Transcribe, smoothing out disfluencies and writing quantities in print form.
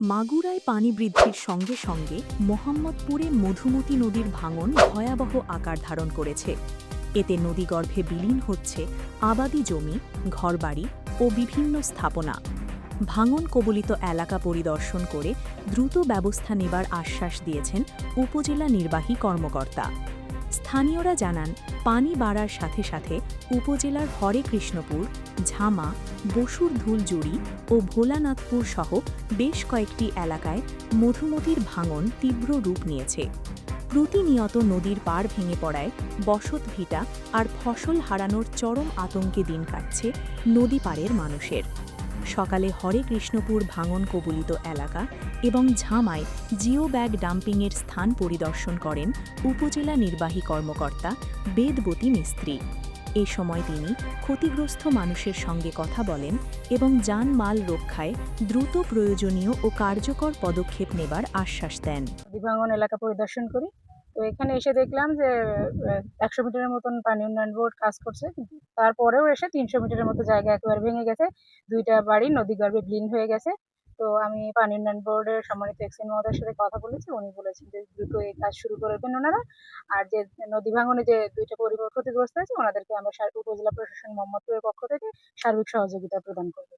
মাগুরায় পানি বৃদ্ধির সঙ্গে সঙ্গে মোহাম্মদপুরে মধুমতি নদীর ভাঙন ভয়াবহ আকার ধারণ করেছে। এতে নদীগর্ভে বিলীন হচ্ছে আবাদি জমি, ঘরবাড়ি ও বিভিন্ন স্থাপনা। ভাঙন কবলিত এলাকা পরিদর্শন করে দ্রুত ব্যবস্থা নেবার আশ্বাস দিয়েছেন উপজেলা নির্বাহী কর্মকর্তা। স্থানীয়রা জানান, পানি বাড়ার সাথে সাথে উপজেলার হরেকৃষ্ণপুর, ঝামা, বসুর ধুলজুড়ি ও ভোলানাথপুর সহ বেশ কয়েকটি এলাকায় মধুমতির ভাঙন তীব্র রূপ নিয়েছে। প্রতিনিয়ত নদীর পাড় ভেঙে পড়ায় বসতভিটা আর ফসল হারানোর চরম আতঙ্কে দিন কাটছে নদী পাড়ের মানুষের। সকালে হরেকৃষ্ণপুর ভাঙন কবলিত এলাকা এবং ঝামায় জিও ব্যাগ ডাম্পিংয়ের স্থান পরিদর্শন করেন উপজেলা নির্বাহী কর্মকর্তা বেদবতী মিস্ত্রি। এ সময় তিনি ক্ষতিগ্রস্ত মানুষের সঙ্গে কথা বলেন এবং জানমাল রক্ষায় দ্রুত প্রয়োজনীয় ও কার্যকর পদক্ষেপ নেবার আশ্বাস দেন। ভাঙন এলাকা পরিদর্শন করি। তো এখানে এসে দেখলাম যে ১০০ মিটারের মতন পানি উন্নয়ন বোর্ড কাজ করছে, কিন্তু তারপরেও এসে ৩০০ মিটারের মতো জায়গা একেবারে ভেঙে গেছে। ২টা বাড়ি নদীগর্ভে বিলীন হয়ে গেছে। তো আমি পানি উন্নয়ন বোর্ডের সম্মানিত এক্সিন মহোদয়ের সাথে কথা বলেছি। উনি বলেছেন যে দ্রুত এই কাজ শুরু করবেন ওনারা। আর যে নদী ভাঙনে যে ২টা পরিবার ক্ষতিগ্রস্ত হয়েছে ওনাদেরকে আমরা উপজেলা প্রশাসন মোহাম্মদপুরের পক্ষ থেকে সার্বিক সহযোগিতা প্রদান করব।